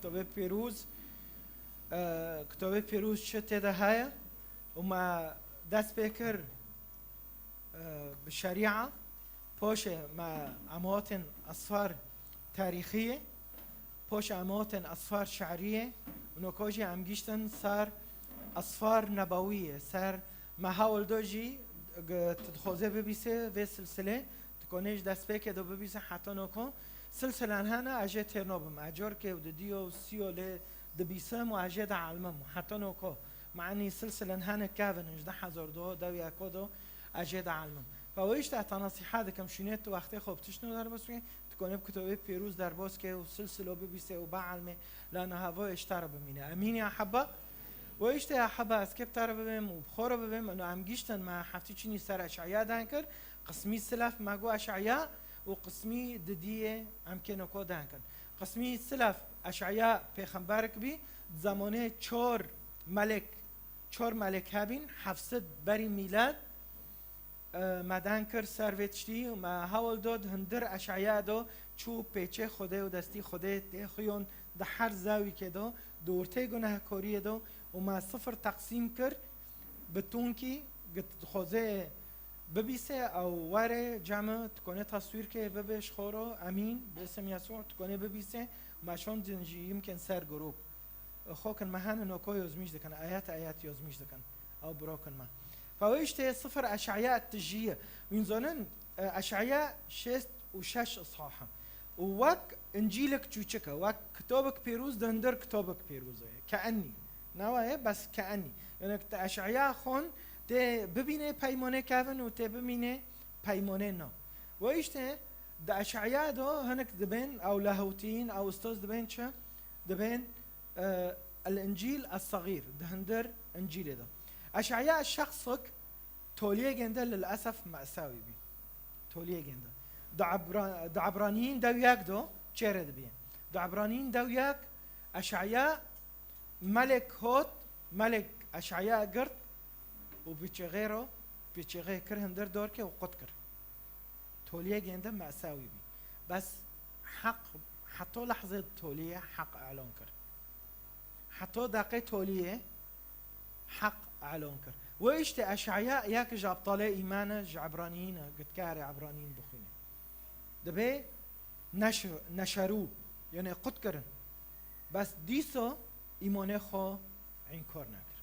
كتاب بيروز كتاب بيروز شتى ده هاي وما دست بكر بالشريعة بوشة مع أماكن أسفار تاريخية بوشة أماكن أسفار شعرية ونوكوجي عم جيشتن صار أسفار نبوية صار ما هاول دوجي تدخوزه ببيسه في سلسلة تكونيش دست بكر دو ببيسه حتى نوكو سلسلة هنا أجي ترنوبم أجور كي وديو سيو ل دبيسم وأجي دا علمم حتى نوكو معني سلسلة هنا كافن إنج ده حزر دو دويا كودو أجي دا علمم فويش تحت نصيحة كم شنيت وقت خوب تشنو در بسوي تكون بكتب بيروز در باس كي وسلسلة ببيسه وبعلمه لأن هوا اشترى بمينه أمين يا حبا ويش يا حبا اسكيب ترى ببم وبخورة ببم إنه عم جيشتن مع حفتي شني سر أشعياء دانكر قسمي سلف ما جو أشعياء وقسمي ددية عم كانوا كو دانكر قسمي سلف أشعياء پیغمبرك بي زمانه چور ملك هابين حفصد بري ميلاد مدانکر سرویتشتی و ما هول داد هندر اشعیا دو چو پیچه خوده و دستی خوده تخیون ده هر زاوی که دو دورته گناه کاری دو و ما صفر تقسیم کر بتون کی گت خوزه ببیسه او وره جمع تکنه تصویر که ببش خورو امین به اسم یسوع تکنه ببیسه ما شون دنجی يمكن سر گروپ خوکن مهان نوکو یزمیش دکن آیات یزمیش دکن او بروکن ما فويشته صفر أشعياء التجية وينزونن أشعياء شست وشش إصحاحا ووك إنجيلك تشوشكا وك كتابك بيروز دندر كتابك بيروز كأني نواه بس كأني يعني أشعياء خون ت ببينه بيمانه كافن و ت ببينه بيمانه نا ويشته ده أشعياء ده هنك دبين أو لاهوتين أو استاذ دبين شا دبين الإنجيل الصغير دهندر إنجيل ده أشعياء شخصك توليه جنده للأسف مأساوي بي توليه جنده دا عبرانيين دوياك دو چرد بيه دا عبرانيين دوياك أشعياء ملك هوت ملك أشعياء قرد وبيچه غيره بيچه غير كر هندر دور كه وقد كر توليه جنده مأساوي بي بس حق حتى لحظة توليه حق اعلان كر حتى دقيقة توليه حق اعلان كر وإيش أشعياء ياك جاب طالع إيمانه جعبرانيين قد كاري عبرانيين بخينه دبي نشرو يعني قد كرن بس ديسو إيمانه خو عين كور نكر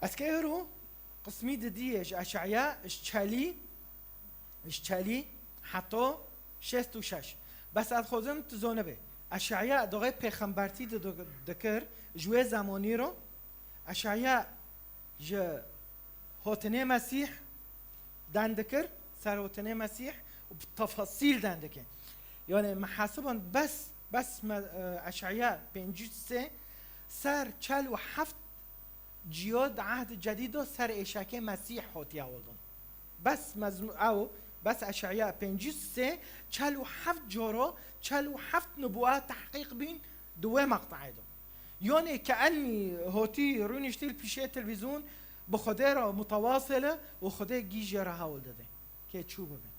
أسكيرو قسمي ديش أشعياء اشتالي حتى 66 بس أدخلهم تزونه به أشعياء دقيق پیغمبرتی دکر جوه زمانی رو أشعياء ج هوتنه مسيح دندكر سر هوتنه مسيح وبالتفاصيل دندكر يعني محاسبا بس أشعياء بنجسه سر چل و هفت جيود عهد جديد سر إشاكه مسيح هوتي أولدون بس أشعياء بنجسه چل و هفت جورو چل و هفت نبوات تحقيق بين دوه مقطعه دو يعني كأني هوتي رونيشتيل بيشي تلفزيون بخديرة متواصلة وخدير جيجي راهول داده كي تشوبه بين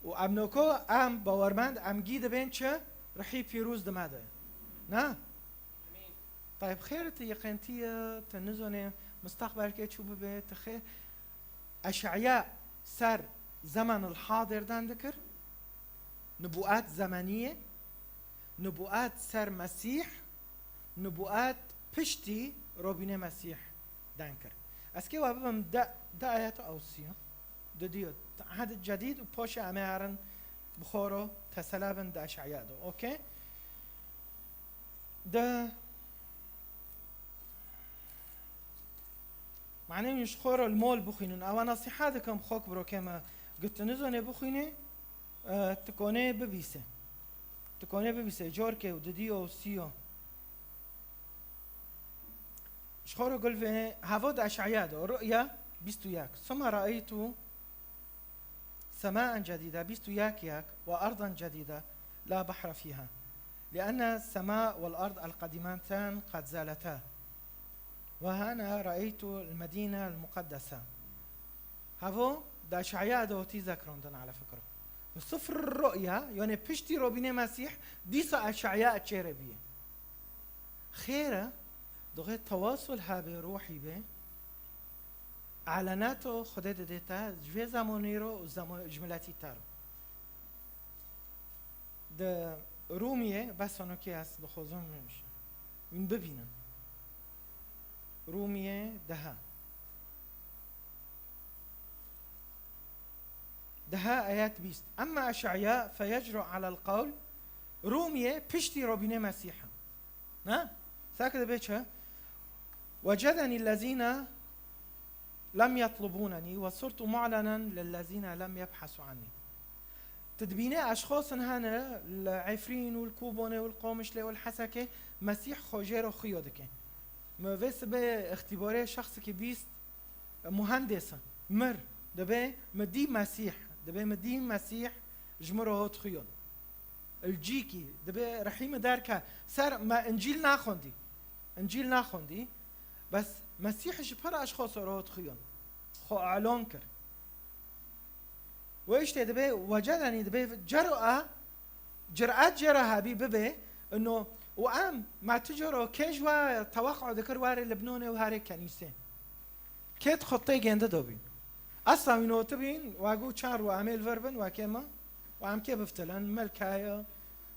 وأمنوكو أم باورمند أم جيده بين چه رحي فيروز دماده نا طيب خير يقينتي تنزوني مستقبل كي تشوبه بين تخير أشعياء سر زمن الحاضر دان ذكر نبوءات زمنية نبوءات سر مسيح نبوءات بشتي روبين مسيح دانكر اسكي وابم دا آيات أوسيا ديو عهد جديد وبوش أمارن بخورو تسلابن دا أشعياء دو أوكي دا معناه مش خورو المول بخينون أو نصيحة دكم خوك برو كما قلت نزوني بخينه تكونه ببيسه جوركي ودديو وسيو شخورو قل في هافود أشعياء دو رؤيا بيستو ياك ثم رأيت سماء جديدة بيستو ياك وأرضا جديدة لا بحر فيها لأن السماء والأرض القديمتان قد زالتا وهنا رأيت المدينة المقدسة هافو دا أشعياء دو تذكرون على فكرة سفر الرؤيا يعني بشتي روبيني مسيح ديسا أشعياء تشيربية خيرة دغه تواصل هابه روحي به اعلاناتو خدا دتا جوی زمانی رو و جملاتی تر ده رومیه بس آنو که هست بخوزم نمیشه این ببینن رومیه ده آيات 20 أما أشعياء فيجرؤ على القول رومية بشتي روبيني مسيحا ها ساكت بيتها وجدني الذين لم يطلبونني وصرت معلنا للذين لم يبحثوا عني تدبيني أشخاص هنا العفرين والكوبونة والقومشلة والحسكة مسيح خوجير وخيودك ما بس باختباري شخص كي بيست مهندسة مر دبي مدي مسيح دبي مدي مسيح جمره هات خيون الجيكي دبي رحيم داركا سر ما انجيل ناخوندي بس مسيح جبر اشخاص رات خيون خو اعلان كر وإيش دبي وجدني دبي جرأت جرها بي انه وام ما تجرو كيجوا توقع ذكر واري لبنان وهاري كنيسه كيت خطي جنده دوبين اصلا انه تبين واقو شار وعمل فربن وكما وعم كيف بفتلن ملكايا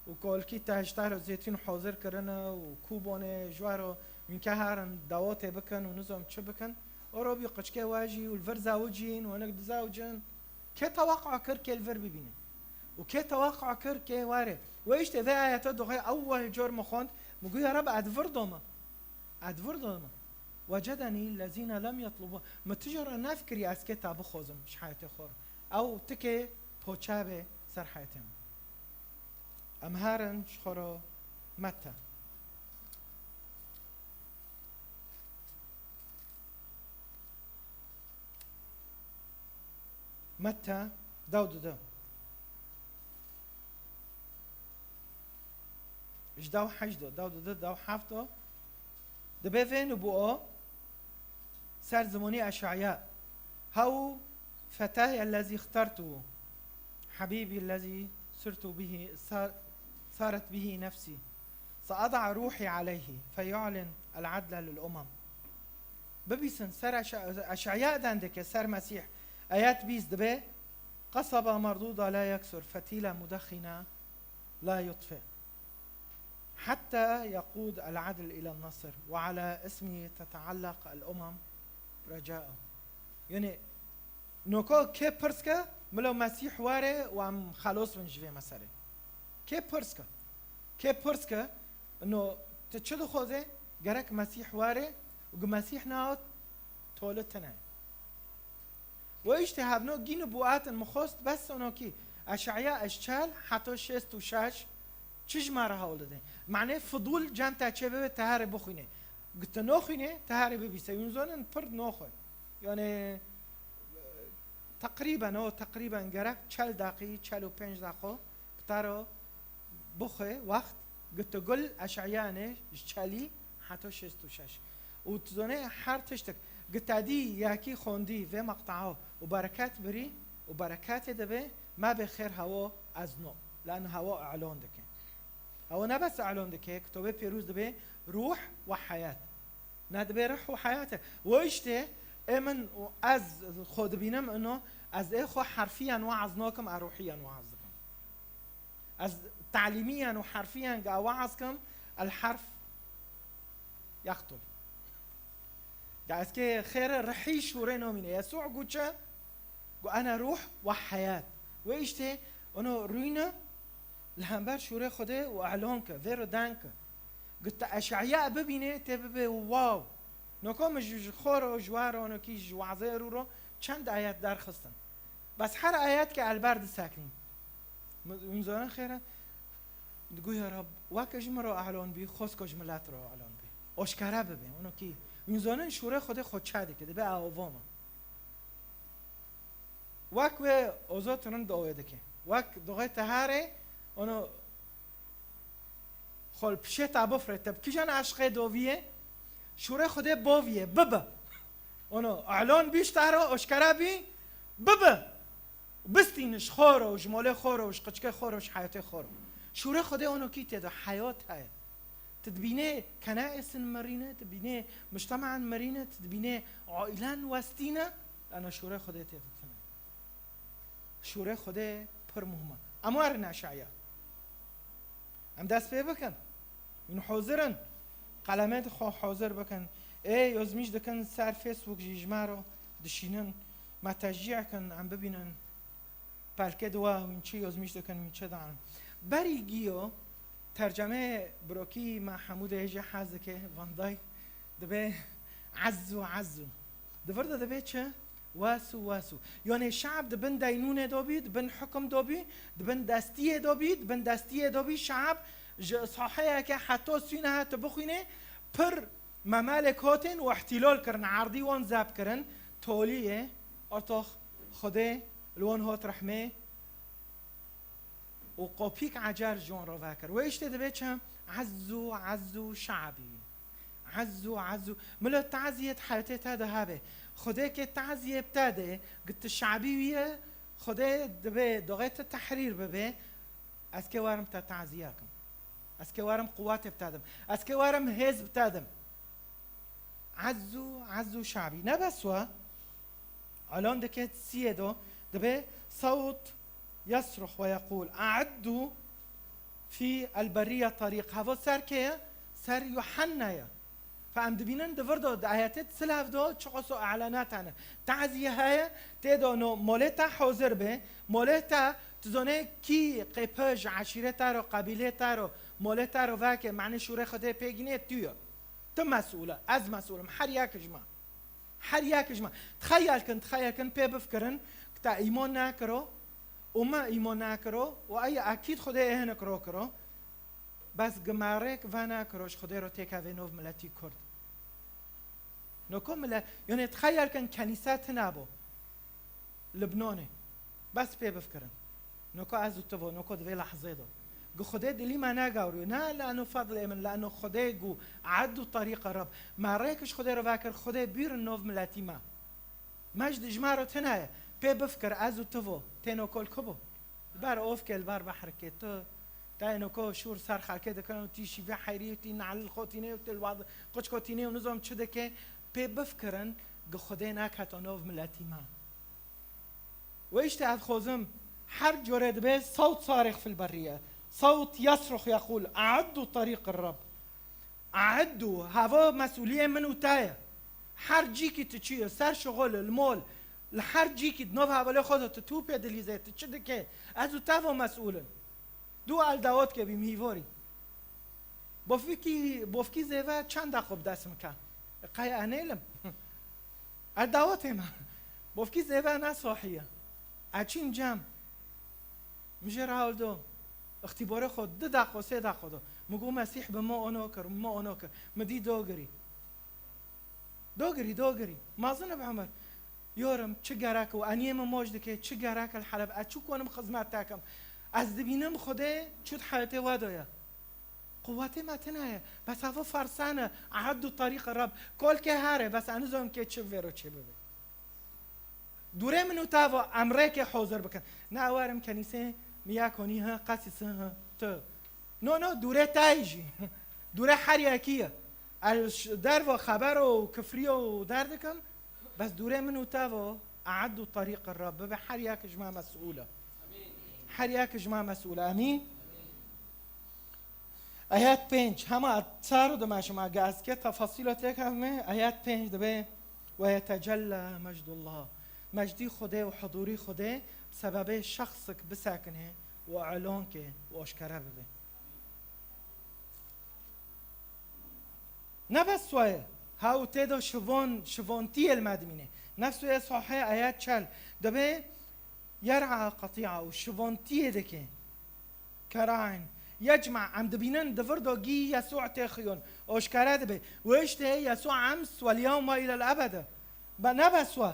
وكل كي تاشتار زيتون حاضر كرنا وكوبونه جوارو من كهارن دوات بكن ونظام تش بكن اوروبي قشكي واجي والفر زاوجين ونقد زاوجين كي توقع كر كي الفر ببينه وكي توقع كر كي واري وايش تذا ايات دغه اول جور مخوند مقول يا رب ادفر دوما وجدني الذين لم يطلبوا ما تجرى نفكري اسكتا بخوزم مش حياتي خور او تكي بوچابه سر حياتهم امهارن شخورو متى داود ايش داو حجدو داود داو حفتو دبي فين بوء سر زماني أشعياء هو فتاي الذي اخترته حبيبي الذي صرت به صارت به نفسي سأضع روحي عليه فيعلن العدل للأمم ببيسن سر أشعياء دندك سر مسيح آيات بيس دبي قصبة مردودة لا يكسر فتيلة مدخنة لا يطفئ حتى يقود العدل إلى النصر وعلى اسمه تتعلق الأمم رجاءه يعني نوكو كي برسكا ملو مسيح واري وعم خلاص من جوي مساري كي برسكا انه تتشدو خوزي جرك مسيح واري ومسيح ناوت تولتنا ويشتهاب نو جي نبوات المخوست بس انه كي أشعياء اشتال حتى 66 چیش ماره هول داده معنی فضول جمع تچه تهاره بخونه قلت نخونه تهاره ببیسه یونزانن پرد نخوه یعنی تقریبا گرک 40 دقیقه 45 دقیقه بتارو بخوه وقت قلت قل اشعیانه چلی حتی 66 و تزونه هر تشتک قلت دی یکی خوندی و مقطعه و برکات بری و برکات دبه ما بخیر هوا از نو لان هوا اعلان دکن هو نه بس اعلان دکه کتابه پیروز دبه روح و حیات نه دبه روح و حیاته و اشته امن از خود بینم انه از اخو حرفيا وعظناكم روحيا وعظكم از تعليميا وحرفيا قا وعظكم الحرف يقتل قا اسكي خير رحي شورينو من يسوع قوتشا قو انا روح وحياه واشته انه روينا لهمبر شوره خوده و اعلان که ویرو دنک قلت اشعياء ببینه تبه واو نکام خور و جوار و نکی جوازه رو چند آیات در خستن بس هر آیات که البرد ساکنین اونزان خیره تقول يا رب واك جمرو اعلان بي خوس جملات رو اعلان بي اشکره ببین اونو کی اونزان شوره خوده خود چاده که به اوامه واك و اوزات رن داوده که واك دوغه تهاره اونو خال پشه تا بفرته کیجان عشق دویه شوره خوده باویه ببا اونو اعلان بیشتر اشکره بی ببا بستینش خوره و جماله خوره و قچکه خوره و حیاته خوره شوره خدا اونو کی تدا حیات های تدبینه کنائس مرینه تدبینه مجتمع مرینه تدبینه عائلان وستینه انا شوره خدا تدا شوره خدا پر مهمه اموار ناشعیا ام دست پی بکن من حاضرن قلمات خو حاضر بکن ای یزمیش دکن سر فیسبوک جیجمارو دشینن ما تشجیع کن عم ببینن پلکه دوا من چی یزمیش دکن من چه دارن بری گیو ترجمه بروکی مع حمود هجی حازکه واندای دبه عزو دفرد دبه چه واسو یعنی شعب دبن دینونه دوبی دبن حکم دوبی دبن دستی دوبی شعب صحیح که حتی سینه تبخینه پر ممالکاتن و احتلال کردن عرضی وان زاب کردن تولیه ارتاخ خدا لون هات رحمه و قاپیک عجر جون را فکر و ایش تدبی چم عزو شعبی عزو ملا تعزیت حیاته تاده هبه خدا که تعزیه بتاده قلت شعبیه خدا دبی دغیت تحریر ببه از که وارم تا تعزیه کم از که وارم قوات بتادم از که وارم حزب بتادم عزو شعبي نبسوا الان دكت سيدو دبي صوت يصرخ ويقول أعدوا في البرية طريق هذا سر كيه سر يوحنا فام دبينن دفردو آياتت سلاف دو چقصو اعلانات انا تعزيه هاي تيدو نو مولتا حاضر به مولتا تزونه كي قيبج عشيرتا رو قبيلتا رو مولتا رو واكه معنی شوره خده پیگینه تویا تو مسئوله از مسئولم هر یک جمع تخيل كن پی بفکرن که تا ایمان نکرو و ما ایمان نکرو و ای اکید خدا اهن کرو بس گمارک و نکروش خدا رو تکاوه نوف ملتی کرد نکو یعنی تخيل كن کنیسات نبو لبنانه بس پی بفکرن نکو از تو نکو دوی لحظه دو جو خدا دلی ما نگاوری نه لانه فضل من لانه خدا جو عدو طريق الرب ما ريكش خدا رو فاكر خدا بير النوف ملاتي ما مجد جمارو تنايا بي بفكر ازو تفو تينو كل كبو بار اوفكل بار بحر كيتو تاينو كو شور سر خالكه دكانو تيشي في حيريتي نعل الخوتيني وتلواد قش خوتيني ونظام چدكه بي بفكرن جو خدا ناكات نوف ملاتي ما ويش تعد خوزم حر جورد به صوت صارخ في البريه صوت يصرخ يقول أعدوا طريق الرب أعدوا هذا مسؤولية من وتايا هر جيكي تشيه سر شغل المول لحر جيكي دنوف هذا خودت تتوبي دليزات تشدكه أزو تافو مسؤولا دو على داوت که بیمیواری بافکی زیوه چند دقیقه دست مکن قای انیلم الداوت ما بافکی زیوه نه صحیه اچین جمع میشه راول دو اختبار خود 2 دقیقه 3 دقیقه دو مگو مسیح به ما اونو کر مدی دوگری مازن بعمر یارم چه گرک و انیم موجد که چه گرک الحلب اچو کنم خدمت تاکم از دبینم خدا چود حیاته وادایا قوته متنه بس هوا فرسانه عدو طريق الرب کل که هره بس انوزم که چه ورو چه ببه دوره منو تاوا امره که حاضر بکن نه اوارم کنیسه میا کنی ها قصیصه ها تو نو دوره تایجی دوره حریکیه در و خبر و کفری و دردکم بس دوره منو تاوا اعدوا طريق الرب به هر یک جماعه مسئوله هر یک جماعه مسئوله امین آیات 5 همه صاروا دم شما گاز که تفاصیلات همه آیات 5 دبه و یتجلى مجد الله مجدی خدا و حضوری خدا سبب شخصك بساكنه و اعلان که و اشکره ببه نه بس سوایه هاو تیدو شوانتی المدمینه نفسه صحيح آیات 40 دبه يرعى قطيعه و شوانتی دکه كراعن يجمع عم دبينن دفردو جي يسوع تخيون اشكرا دبه واشته يسوع امس واليوم والى الابد بنبسوا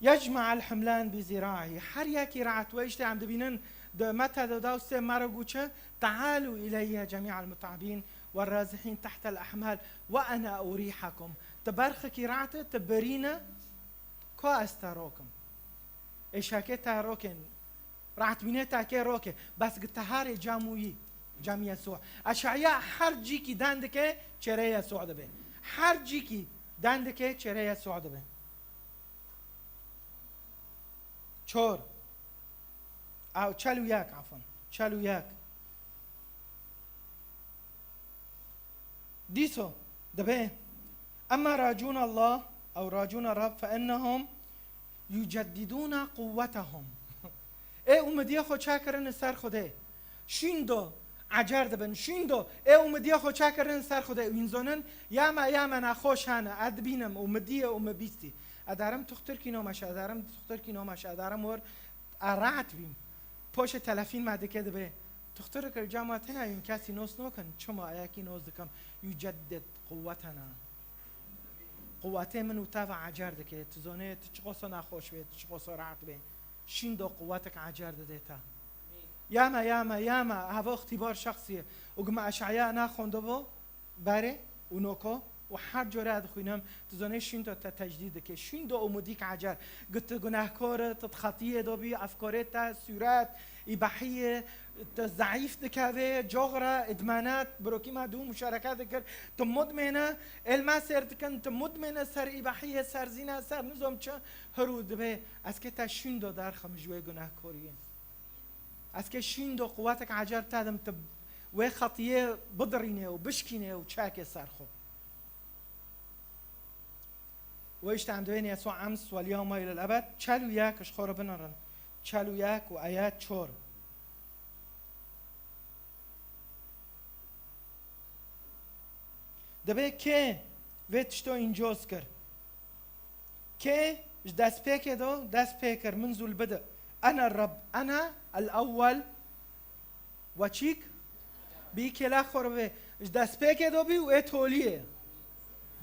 يجمع الحملان بذراعه هر يكي رعت واشته عم دبينن متى داوست مرغوچه تعالوا الي جميع المتعبين والرازحين تحت الاحمال وانا اريحكم تبرخك رعت تبرينا كو استراكم اشاكي تا روكن راحت بینه تا که روکه بس گتهار جام يسوع اشعياء هر جی کی دندکه چهره يسوع دبه هر جی کی دندکه چهره يسوع دبه چور او چلو یک عفوا چلو یک ديسو دبه اما راجون الله او راجون الرب فانهم يجددون قوتهم ای اومدی خود چاکرن سر خوده شیندو عجر دبن شیندو ای اومدی خود چاکرن سر خوده وینزونن یا من خوشانه ادبینم اومدی بیستی ادارم تختر کی نامش ادارم ور ارعت بیم پوش تلفین ماده که دبه تختر که جامعه این کسی نوس نکن چما ایاکی نوس دکم یجدد قوتنا قوته من وتابع عجر دکه تزونه تشخص نخوش بید تشخص راحت بید شیندو قوتك عجر ديتا ياما هذا اختبار شخصي وقم اشعياء ناخوندو بو باري ونوكو وحر جورا دخوينم تزونه شيندو تجديد كي شيندو اموديك عجر قلت گناهكار تتخطيه دوبي افكارتا سورات اباحيه ضعيف دكاوي جغرة ادمانات بروكي ما دو مشاركات ذكر تمدمنه المسر دكن تمدمنه سر اباحيه سر زنا سر نظام چه هرود به از که تشیندو در خمجوه گناهکاریه از که شیندو قوتك عجر تادم تب و خطيه بدرينه وبشكينه وشاكي سر خو ويش عندوين يسوع امس واليوم الى الابد چلو یک اشخور بنرن چلو یک و آیات 4 دبه که ویتشتو اینجاز کر که دست پیکر دست پیکر منزول بده انا الرب انا الاول و چیک بی کلا خوربه دست پیکر بی و اتولیه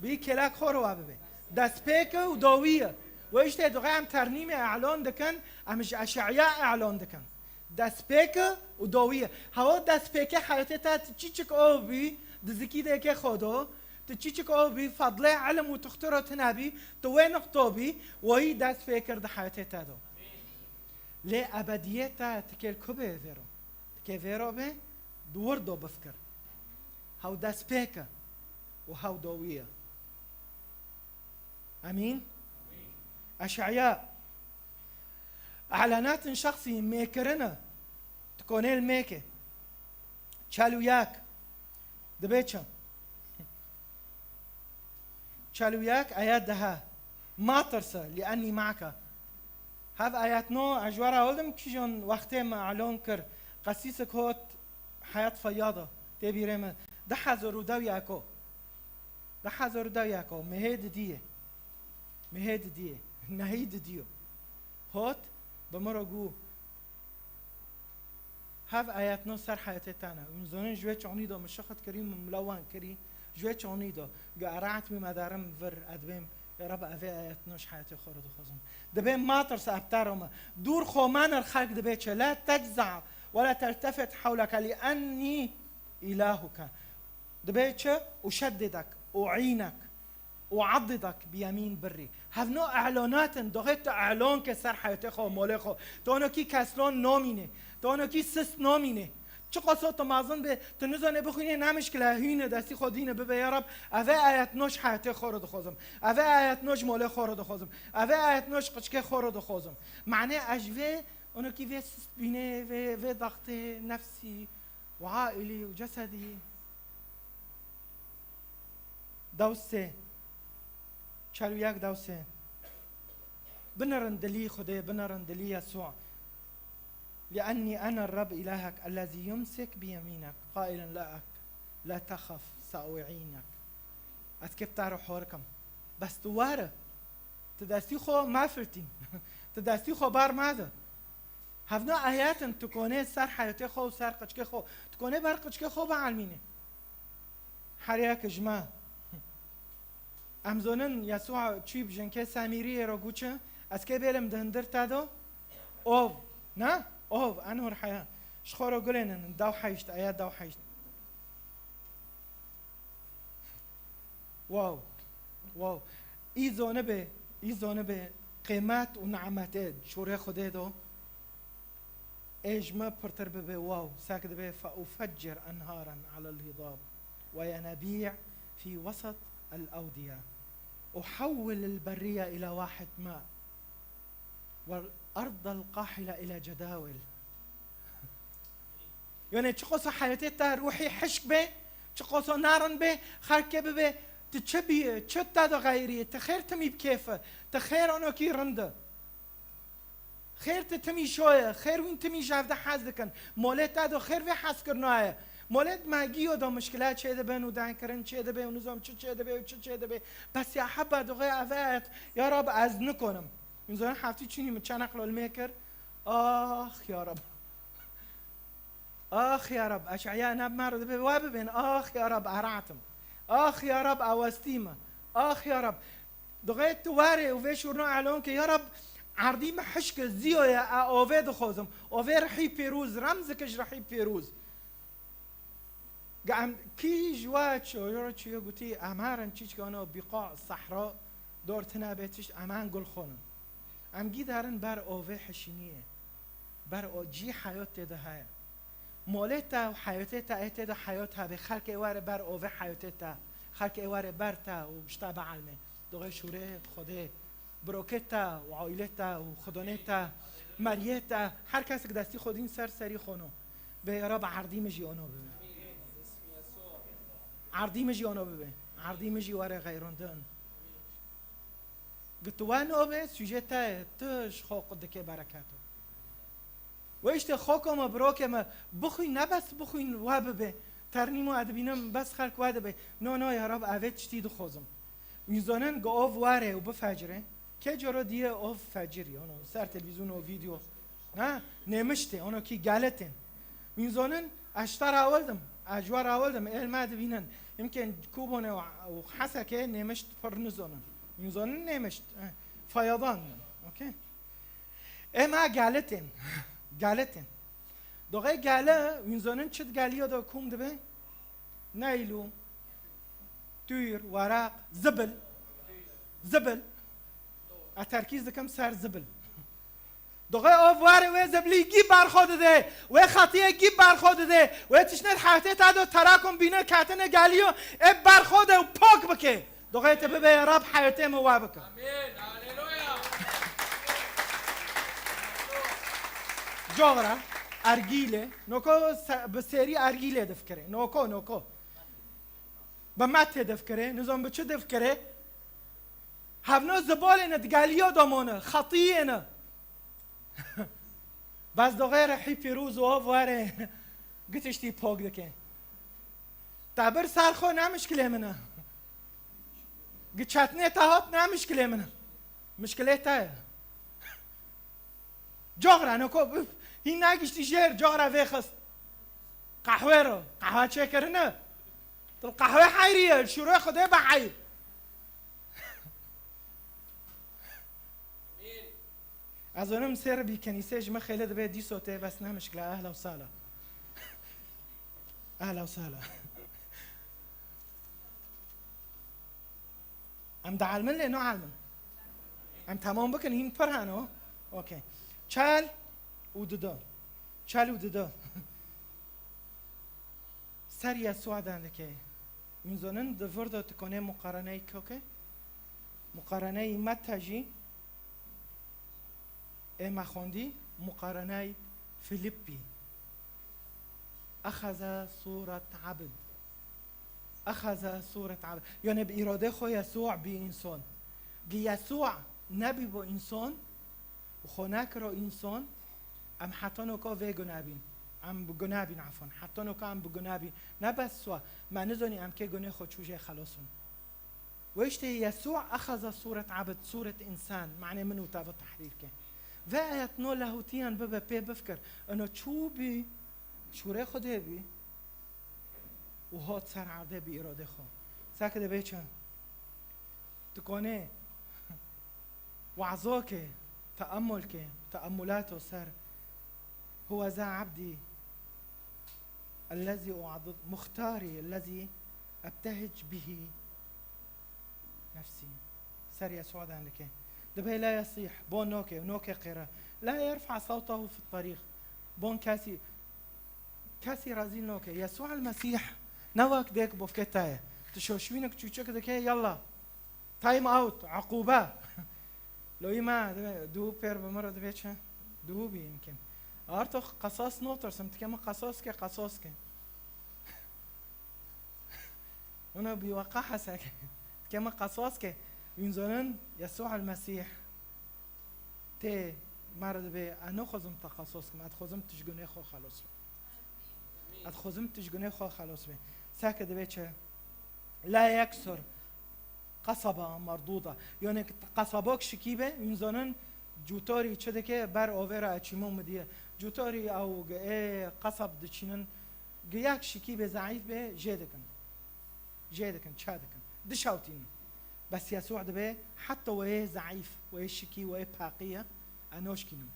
بی کلا خوربه دست پیکر و داویه و اشته دوغه هم ترنیم اعلان دکن همش اشعیاء اعلان دکن دست پیکر و داویه هوا دست پیکر حیاته تا چیچک آبی دزکی ده که خدا تچیچک آبی فضله علم و تختره تنابی توين خطابي وهي دست فكر ده حياتي تادو لي ابديتا تكل كوبي فيرو تكي فيرو به دور دو بفكر هاو دست فكر وهاو دويه امين اشعياء اعلانات شخصي ميكرنا تكون الميكه چالو ياك دبيتشا چالو ياك آيات دها ما ترسى لأني معك هذا آيات نو أجوارا ولدم كيجون وقتي ما أعلن كر قسيسك هوت حياة فياضة تبي ريما ده حزر وداوياكو ده حزر وداوياكو مهيد ديه نهيد ديو هوت بمرقو هذا آيات نو سر حياتي تانا ونزونين جويتش عنيدو مشخط كريم ملوان كريم جويتش عنيدو قارعت بما دارم فر أدبيم يا رب أفي آيات نوش حياتي خورد وخزم دبيم ما ترس أبتارهما دور خومان الخلق دبيتش لا تجزع ولا تلتفت حولك لأني إلهك دبيتش أشددك أعينك وعضدك بيمين بري هاف نو اعلانات دغت اعلان که سر حیات خو مال خو تو کی کسلان نامینه تو کی سس نامینه چه قصات مازن به تنزانه بخونی نمش که هینه دستی خودینه به یا رب اوه آیت نوش حیات خو رو دخوزم اوه آیت نوش مال خو رو دخوزم اوه آیت نوش قچکه خو رو دخوزم معنی اجوه اونو کی وی سس بینه و ضغط نفسی وعائلي وجسدي دوسه چالو یک دوسه بنرن دلي خدي بنرن دلي يسوع لأني أنا الرب إلهك الذي يمسك بيمينك قائلا لا تخف سأعينك أسكب تعرف حوركم بس تواره تدستي خو ما فرتين تدستي خو بار ماذا هفنا آيات تكوني سر حياتي خو سر قشك خو تكوني بار قشك خو بعلمينه حرياك جماعة امزونن يسوع چیب جنکه سامیری رو گوچه از که بیلم دهندر تادو اوه نه اوه انور حیا شخورو گلنن دو حیشت آیات دو حیشت واو ای زونه به قیمت و نعمت شوره خدا دو اجمع پرتر به واو ساكت به فأفجر انهارا على الهضاب وينابيع في وسط الأودية أحول البرية إلى واحد ماء والأرض القاحلة إلى جداول. يعني تشقص حياتي تا روحي حشك به تشقص نارن به خركة به تشبي تشتا دو غيري تخير تمي بكيفه تخير أنا كي رنده خير تتمي شوية خير وين تمي جافده حازدكن مولت دو خير في حاز كرناه مولد ماگی دو مشکلات چه دبن و دان کردن چه دبه و نظام چه دبه و چه دبه بس یا حبه دقیقه اوت یا رب از نکنم این زمان هفتی چینی مچان اقلال میکر آخ یا رب آخ یا رب اشعیا نب مرد به و ببین آخ یا رب ارعتم آخ یا رب اوستیمه آخ یا رب دقیقه تواره و ویش ورنو اعلان که یا رب عردی محشک زیویا اوه دخوزم اوه رحی پیروز رمز کش رحی پیروز قام كي جوات يورتش يقولي أمارن تيجي كانوا بقاع الصحراء دور تنابتش أمان قل خون أم جي دارن بر أوه حشينية بر أوجي حياته ده هاي مولته وحياته ده حياتها بخلق إوار بر أوه حياته خلق إوار برتا وشتاب علمه دوغي شوره خده بروكتا وعائلته وخدانته مريته هر کسی که دستی خودین سری خونو به رب عردی مجی آنو ببین عردی مجی آنو ببین عردی مجی واره غیراندن گتوان اوه سوژتا تش خواه دکه برکاتو و اشت خوکم بروکم بخوین نبس بخوین و ببه ترنیمو ادبینم بس خلق و ببه نه یا رب اوه چتی دو خوزم میزانن گو اوه واره و بفجره که جرا دیه اوه فجری آنو سر تلویزیون و ویدیو نه نمشته آنو کی گلتن میزانن اشتر اولدم اجوار اولدم علم ادبینن يمكن كوبون وحسكه نمشت فرنزون میزانن نمشت فيضان اوكي اما گالتن دوغه گاله میزانن چت گالیا دو کوم دبه نايلو توير ورق زبل التركيز كم صار زبل دوغه آواره و زبلی گی برخورد ده و خطیه گی برخورد ده و تشنه حیاته تا دو تراکم بینه کاتن گالیو اب برخورد و پاک بکه دوغه تبه به رب حیاته مو بکه آمین هاللویا جوغرا ارگیله نوکو بسری ارگیله دفکره نوکو بمت دفکره نظام بچه دفکره هفنو زبالینه گالیو دامونه خطیه بس دو غیر حی پیروز و واره گتشتی پاک دکه تبر سرخو نمشکله منه گچتنه تهات نمشکله منه مشکله تایه جاغره نکو این نگشتی شیر جاغره ویخست قهوه چه کرنه قهوه حیریه شروع خوده به حیر از اونم سر بی کنیسه جمع خیلی دبه دی صوته بس نه مشکله اهلا و سهلا ام دا علمن لینو علمن ام تمام بکن این پر هنو اوکی چل و دو سر یسوع دنده که این زنن دور دو تکنه مقارنه که مقارنه متجی اما خوندی مقارنه فيليبي أخذ صورة عبد يعني بإرادة خو يسوع بإنسان يسوع نبي بو إنسان وخونك رو إنسان أم حتى نوكا في جنابين أم بجنابين عفوا حتى نوكا أم بجنابين نبس سوا ما نزوني أم كي جناه خود شوجه خلاصون ويشتي يسوع أخذ صورة عبد صورة إنسان معنى منو تابع تحرير كه و نو لاهوتیان به پی بفکر انو چوبی شوره خوده بی و هات سر عرده بی اراده خود ساکده بیچن تکانه وعظا که تأمل که تأملات و سر هو ذا عبدي الذي أعضد مختاري الذي أبتهج به نفسي سر يسوع عندك دبي لا يصيح بون نوكي قرا، لا يرفع صوته في الطريق بون كاسي رازيل نوكي. يسوع المسيح نواك ديك بوفكتاية تشوشوينك تشوشك دكي يلا تايم اوت عقوبة لو يما دو بير بمرة دبيتش دو بي يمكن ارتو قصاص نوتر سمت كما قصاص كي هنا بيوقع حسك كما قصاص كي ينزلن يسوع المسيح تي مرد بي انو خزم تقصاص كما اتخزم تشجوني خو خلاص اتخزم تشجوني خو خلاص بي ساكد بيتش لا يكسر قصبة مردودة يعني قصباك شكيبة ينزلن جوتاري چه که بر آور اچیمو مدیه جوتاری او قصب دچینن یک شکیب ضعیف به جدکن چه دکن دشاوتين بس يسوع دبه حتى وهي ضعيف وهي شكي وهي باقية انوشكينم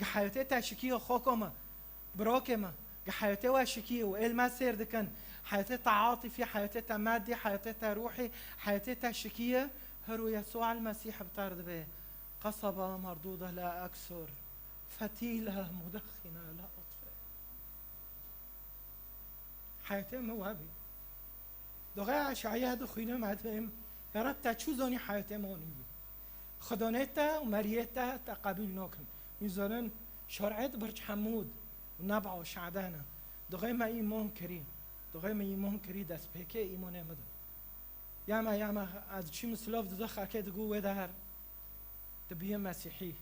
حياتي تا شكي خوكما براكما حياتي وا شكي وال ما سير دكن حياتي تعاطفي حياتي تا مادي حياتي تا روحي حياتي تا شكية هرو يسوع المسيح بطرد به قصبة مردودة لا أكسر فتيلة مدخنة لا أطفئ حياتي موهبي دقیقا اشعیا دخوینه مدفعیم یا رب تا چوزانی حیاته مانیم خدانتا و مریتا تا قبیل نکن میزارن شرعت برچ حمود و نبع و شعدانه دقیقا ما ایمان کری دست پیکه ایمان امده یاما از چی مسلاف دو خاکه دگو ودهر تبیه مسیحی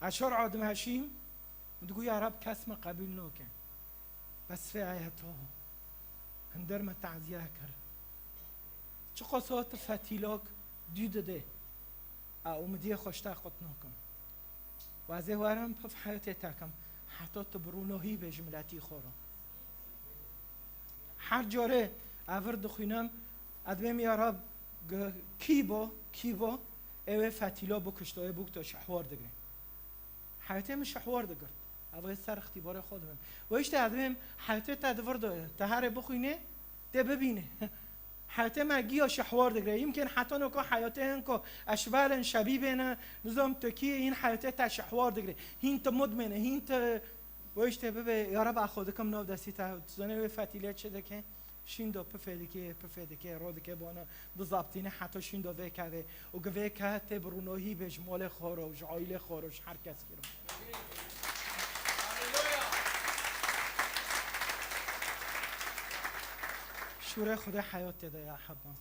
اشار عادم هشیم دگو یا رب کسم قبیل نکن بس في آياته هندر ما تعزيه كر چه قصات فتيلوك ديده ده او مديه خوشتا قطنوكم وازه وارم في حياتي تاكم حتى تبرونوهي بجملاتي خورا هر جوره اول دخوینم ادبیم یا رب کیبو اوه فتیلا بو کشتای بوک تا شحوار دگرین حیاتی هم شحوار دگرد اوه سر اختبار خود بیم و ایشت ادبیم حیاتی تدور داره تا هر بخوینه ده ببینه حیاتی مگی یا شحوار دگره یمکن حتی نکو حیاتی هنکو اشبال شبیبینه نظام تکیه این حیاتی تا شحوار دگره هین تا مدمنه هین تا و ایشت ببه یا رب اخودکم نو دستی تا زنه و فتیلیت شده که شیندو پفیده که رود که بانا بضابطینه حتی شیندو وکه و گوه که تبرونوهی به جمال خوروش عایل خوروش هر کس کرو شوره خدا حیات ده یا حبا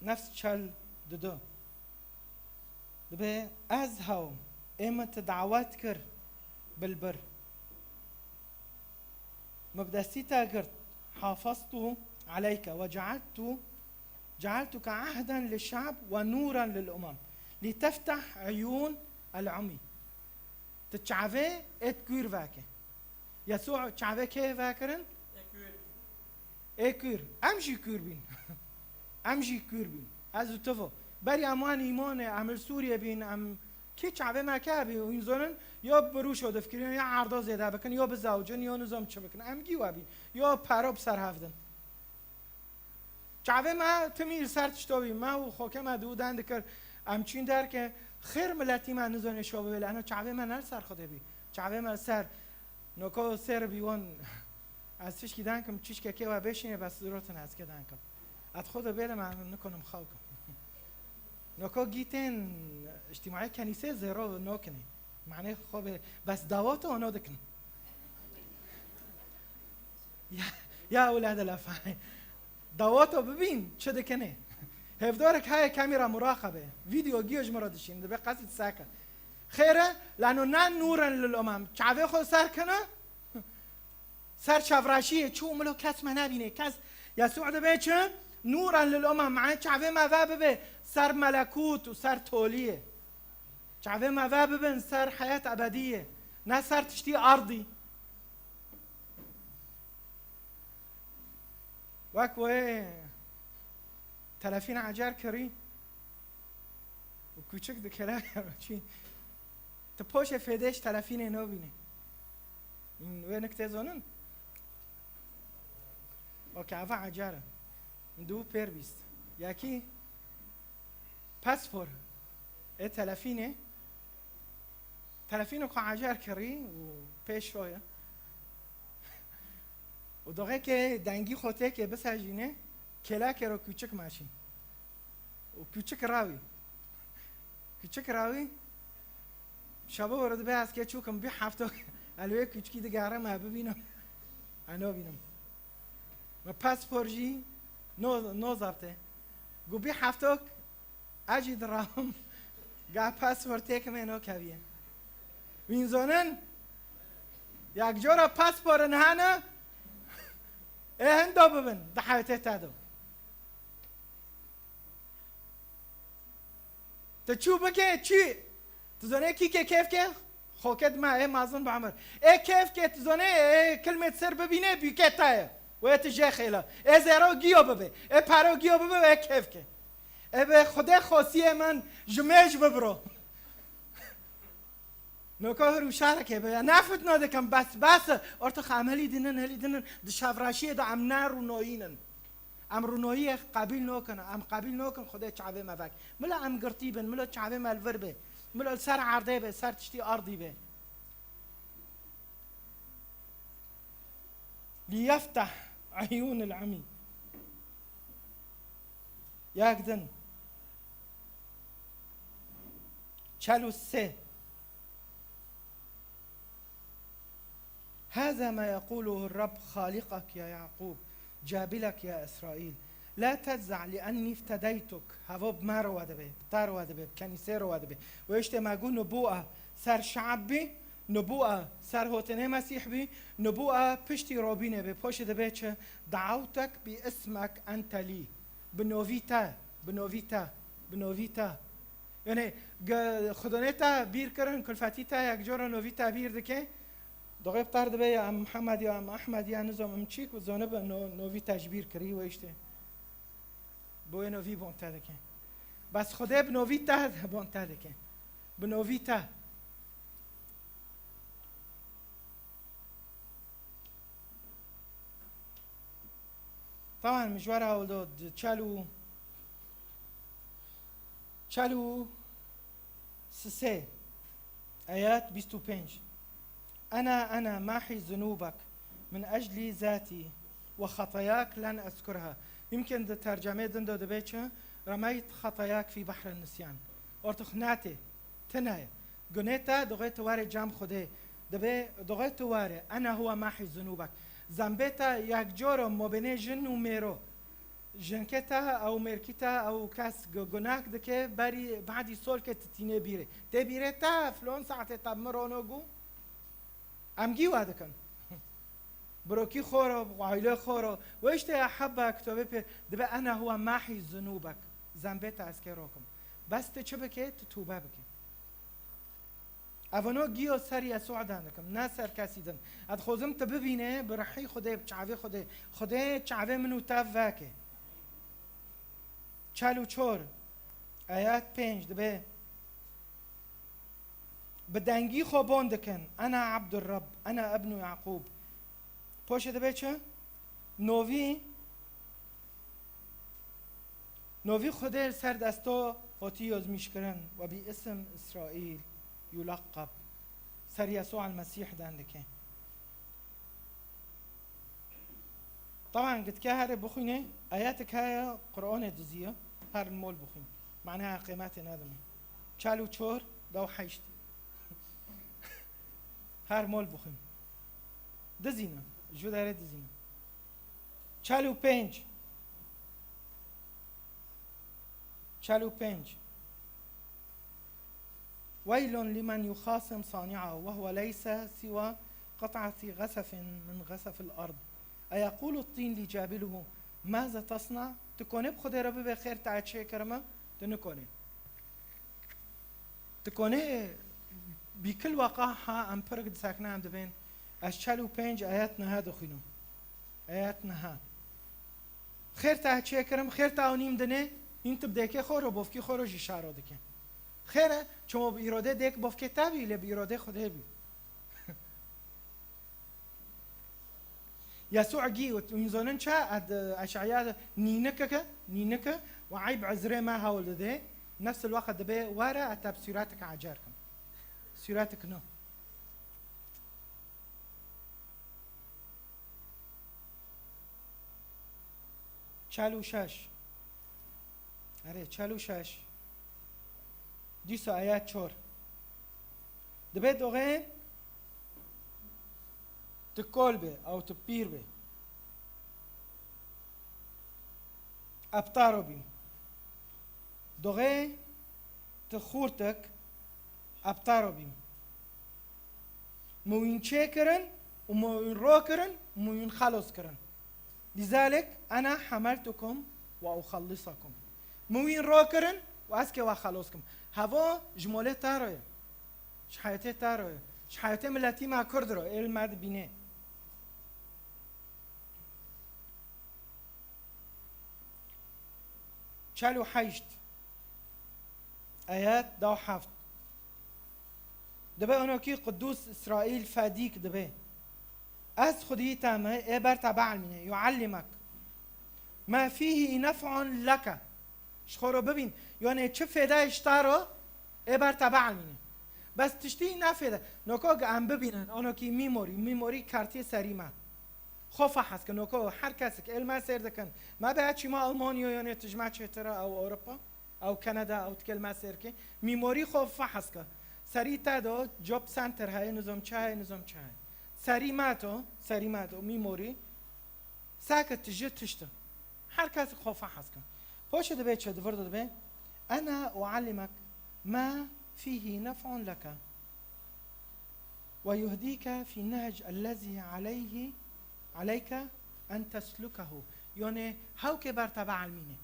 نفس چل دو دبه از هاو امت دعوات کر بالبر مبدسي تاجرت حافظت عليك جعلتك عهدا للشعب ونورا للأمم لتفتح عيون العمي تتشعفي اتكوير فاكي يسوع تشعفي كيف فاكرن اكوير امشي كور بين ازو تفو بري امان ايمان عمل سوريا بين ام کی چاوه مکابی و این زنن یا بروش و دفکرین یا عرض زیاده بکن یا به زوجن یا نظام چه بکن امگی و بین یا پراب سر هفدن چاوه ما تمیر سر تشتوی ما و خوکه ما دودند کر امچین در که خیر ملتی من نزانه شو بله انا چاوه من نر سر خوده بی چاوه من سر نکو سر بیون از فیش کی دنکم چیش که و بشینه بس ضرورت از که دنکم از خود بله من نکنم خاکم نوكو جيتين اجتماعي كنيسة زيرو نوكني معناه خوب بس دعواته أنا دكن يا أولاد الأفعال دعواته ببين شو دكني هفدارك هاي كاميرا مراقبة فيديو جيوج مرادشين ده بقصد ساكن خيره لأنه نان نورا للأمم شعبه خو سر كنا سر شفراشية شو ملو كاس ما نبينه كاس يسوع ده بيتش نورا للأمم معناه شعبه ما ذا سر ملكوت وسر توليه شعبه ما ذا ببن سر حياة أبدية نا سر تشتي أرضي واكوه 30 عجار كري وكوچك دكلا چی تپوش فدش 30 نو بینه این وینک تزونن اوکی اوه عجاره دو پیر بیست یکی پاسپور تلفینه تلفینو که عجر کری و پیش رویه و دوغه که دنگی خوته که بساجینه کلاک رو کوچک ماشین و کوچک راوی شبه ورد به از که چوکم بی هفته الوی کوچکی دگاره ما ببینم انا بینم ما پاسپور جی نو ضبطه گو بی هفته اجی درام گا پاسپور تیک منو کبیه وینزونن یک جورا پاسپور نهانه هندو ببن ده حياته تادو تشو بكي تشي تزوني كي كيف خوكد ما مازن بعمر كيف تزوني كلمة سر ببينه بيكتايا ويتجي خيلا زيرو جيو ببي بارو جيو ببي كيف به خدا خاصیه من جمعش ببرو نوکه رو شهرکه به نفت ناده کم بس ارتخ عملی دینن دشافراشیه دا ام نارو نوینن ام رونویه قبیل نوکن خدا چعبه مفک ملا ام گرتیبن ملا چعبه ملور به ملا سر عرضه به سر تشتی ارضی به لیفتح عیون العمی یک دن 43 هذا ما يقوله الرب خالقك يا يعقوب جابلك يا إسرائيل لا تجزع لأني افتديتك هوب ما رواد به بتار رواد به كنيسة رواد به ويشت ما يقول نبوءة سر شعبي نبوءة سر هوتنه مسيح بي نبوءة بشتي روبينه به پوش دبيتش دعوتك باسمك أنت لي بنوفيتا يعني خدانيتا بير كرن كلفاتيتا یک جورا نوفيتا بير دكه دوغه بتار دبه یا ام محمد یا ام احمد یا نظام ام چیک و زانب نووی تجبیر کری و اشته بوی نووی بونتا دکه بس خدا بنووی تا بونتا دکه بنووی تا طبعا مجوار اولاد چالو سه آيات 25 أنا ماحي ذنوبك من أجل ذاتي وخطاياك لن أذكرها يمكن ده ترجمة دندو دبيتش رميت خطاياك في بحر النسيان أرتخناتي تنايا قنيتا دغيت واري جام خده دبي دغيت واري أنا هو ماحي ذنوبك زنبيتا يك جورو مبيني جن وميرو جنكتا او ميركتا او كاس گناك دكه بري بعد سول كتتينه بيره تبيره تا فلون ساعه تمرونوغو امگي وادكن بروكي خورو وعيله خورو وايش يا حبه كتبه دبه انا هو ماحي ذنوبك زنبيتا اسكروكم بس تشبكه توبه بك اوانو گیو سر یسوع دانکم نه سر کسی دن اد خوزم تببینه برحی خدا بچعوه خدا چعوه منو تفاکه 44 آیات 5 دبه بدنگی خوبان دکن انا عبد الرب انا ابن يعقوب پوش دبه چه؟ نوی خدا سر دستا هاتی یازمیش کرن و بی اسم اسرائیل يلقب سر يسوع المسيح دندكه طبعا قد كهر بخينه آياتك هاي قرآن دزيه هر المول بخين معناها قيمات نادمه چالو چور دو حيشت هر مول بخين دزينه جو داره دزينه چالو پنج ويل لمن يخاصم صانعه وهو ليس سوى قطعة غسف من غسف الأرض أيقول الطين لجابله ماذا تصنع؟ تكوني بخدي ربي بخير تعد شيء كرمه تنكوني تكوني بكل وقاحة أم برقد ساكنة عم دبين أشتالو بينج آياتنا هذا خينو آياتنا ها خير تعد شيء كرم خير تعونيم دني انت بديكي خورو بوفكي خورو جيشارو دكي خیره چون ایراده دیک باف کتابی لی ایراده خدا بی يسوع جي وينزونن شا اد اشعياء نينك وعيب عزري ما هول ده نفس الوقت دبي ورا اتاب سيراتك عجاركم سيراتك نو چالو شش اره چالو شش دیسو آیات چور دبي دوغين تقول به او تبير به ابطارو بي دوغي تخورتك ابطارو بي موين شاكرن وموين روكرن وموين خلص كرن لذلك انا حملتكم واخلصكم موين روكرن واسكي واخلصكم هوا جمله تاروي شحياتي تاروي شحياتي ملتي ما كردرو الماد بينه شالو حيشت آيات دو حفت دبي أنا كي قدوس إسرائيل فاديك دبي أس خدي تامه إبر تبع منه يعلمك ما فيه نفع لك شخورو ببين يعني چه فدا اشتارو إبر تبع منه بس تشتي نفدا نوكو عم ببينن أنا كي ميموري كارتي سريمه خوفه هست که نوکو هر کسی که علم سر دکن ما بعد چی ما آلمانیا یعنی تجمع چهتره او اروپا او کانادا او تکلم سر که میموری خوفه هست که سری تا جاب سنتر های نظام چای سری ماتو میموری ساکت تجت تشته هر کسی خوفه هست که پوش دبی چه دور دبی انا اعلمك ما فيه نفع لك ويهديك في النهج الذي عليك أن تسلكه يعني هاو كبر تبع المينة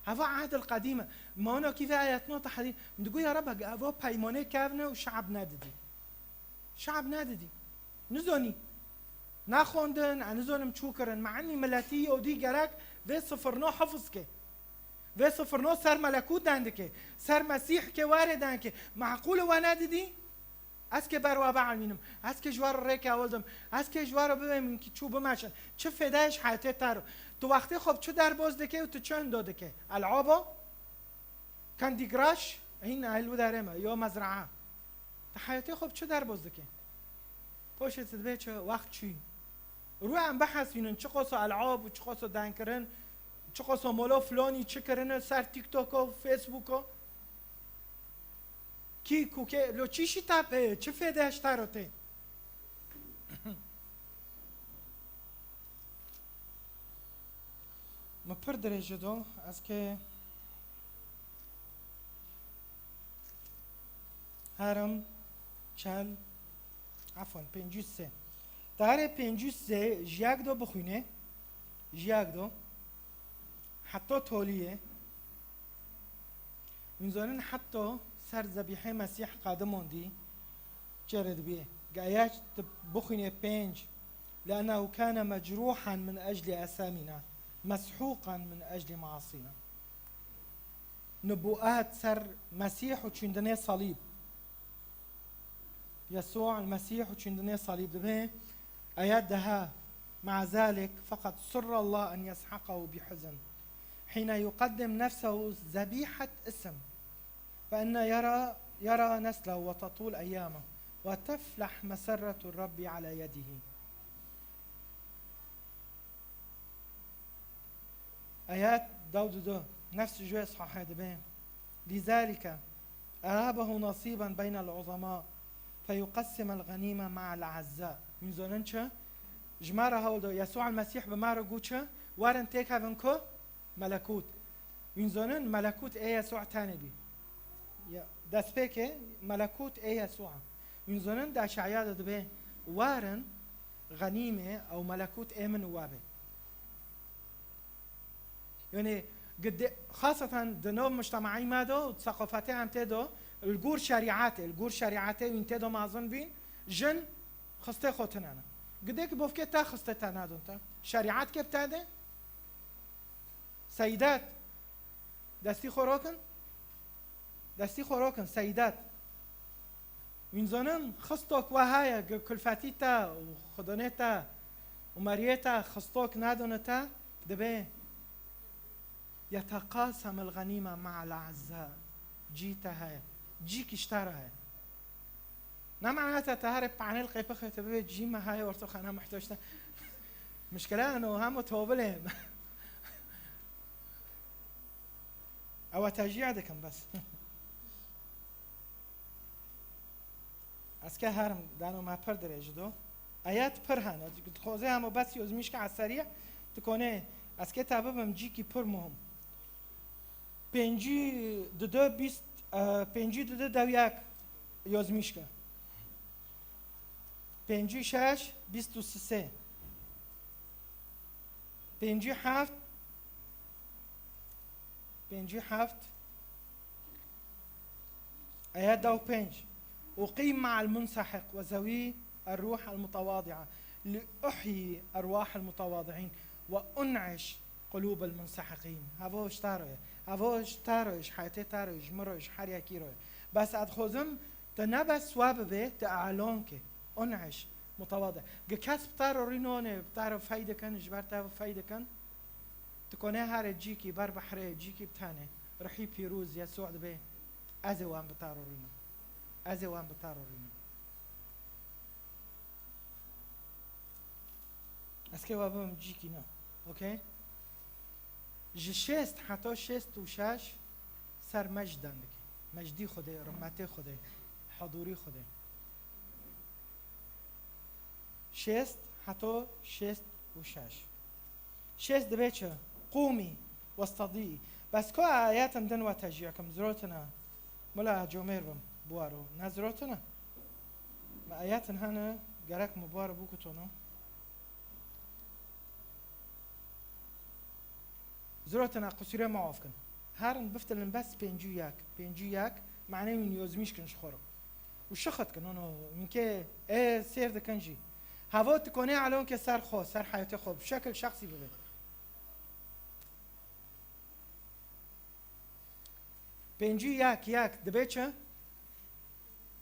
هوا عهد القديمة ما أنا كيف آيات نوت حديث نقول يا رب هوا بيمانة كافنا وشعب ناددي نزوني ناخوندن نزونم تشوكرن مع أني ملاتي ودي جراك في صفرنا حفظ كه في صفرنا سر ملكوت عندك سر مسيح كوارد عندك معقول وناددي اسكي بروا بعلمينم اسكي جوار ريك اولدم اسكي جوار ببینم که چوب ماشن چه فدایش حیاته تارو تو وقتی خب چه در باز دکه و تو چند داده که العابا کاندی کراش این علو دارمه یا مزرعه تا حیاته خب چه در باز دکه پوشت تدبی چه وقت چی روی هم بحث بینن چه قصه العاب و چه قصه دن کرن چه قصه مولا فلانی چه کرن سر تیک توک و فیسبوک و کی کوکه لو چیشی تاپه چه فایدهش تاروته ما پر درجه دو از که هرم چل عفوا 53 داره 53 جیاگ دو بخونه جیاگ دو حتی تولیه منزارن حتی سر ذبیحه مسیح قادمون دي جرد بيه قايات بخني بينج لأنه كان مجروحا من أجل أثامنا مسحوقا من أجل معاصينا نبوءات سر مسيح وشندني صليب يسوع المسيح وشندني صليب ده آيات دها مع ذلك فقد سر الله أن يسحقه بحزن حين يقدم نفسه ذبيحة اسم فإن يرى نسله وتطول أيامه وتفلح مسرة الرب على يده آيات داود دو نفس جوي صحيح دبين لذلك أرابه نصيبا بين العظماء فيقسم الغنيمة مع الأعزاء من زوننشا جمارة هولدو يسوع المسيح بمارو قوتشا وارن تيك هافنكو ملكوت من زونن ملكوت ايه يسوع تاني بي دست بيكي ملكوت ايه يسوع من زونن دا شعيادة دبي وارن غنيمة او ملكوت ايه من وابه يعني قد خاصة دنو مجتمعي مادو ثقافتي هم تدو الجور شريعاتي وين تدو معظم بين جن خسته خوتنا انا قديك بوفكي تا خسته تنادو انت شريعات كيف تاده سيدات دستي خوراكن سيدات من زنن خستك وهاي كلفاتيتا وخدونيتا ومريتا خستوك نادونتا دبي يتقاسم الغنيمة مع الأعزاء. جيتها هاي جيك اشتراها نا معناتها تهرب عن القيبخة تبي جيما هاي ورتوخ أنا محتاجة مشكلة إنه هم توبلهم أو تجيع دكم بس أسكا هرم دانو ما بردرج دو آيات برهان خوزه هم بس يوزميش كعسريع تكونه أسكا تابم جيكي پر مهم پنجی دو بیست پنجی دو دویاک یازمیشکا پنجی شش بیست و سه پنجی هفت آیات دو پنج أقيم مع المنسحق وذوي الروح المتواضعة لأحيي أرواح المتواضعين وأنعش قلوب المنسحقين. هواش تاروش حياتي تاروش مروش حريكي روي بس أدخوزم تنبس سواب به تعالونك أنعش متواضع كسب تارو رينوني بتعرف فايدة كان جبر تعرف فايدة كان تكونه هار جيكي بار بحري جيكي بتاني رحي بيروز يسوع به أزوان بتارو رينو أزوان بتارو رينو اسكي وابم جيكي نا اوكي جشست حتی شست و شش سر مجدن دکی مجدی خوده رحمت خوده حضوری خوده شست حتی شست و شش شست دبی چه قومی واستضیعی بس که آیاتم دن و تجیعکم زروتنا ملا جومیر بم بوارو نزروتنا ما آیاتن هنه گرک مبار بو کتونو زروتنا قصيرة معافكن هارن بفتلن بس بينجو ياك معناه من يوزميش كنش خورو وشخط كنونو من كي ايه سير ده كنجي هاو تكوني علون كي صار خو صار حياتي خو بشكل شخصي ببين بينجو ياك دبيتشا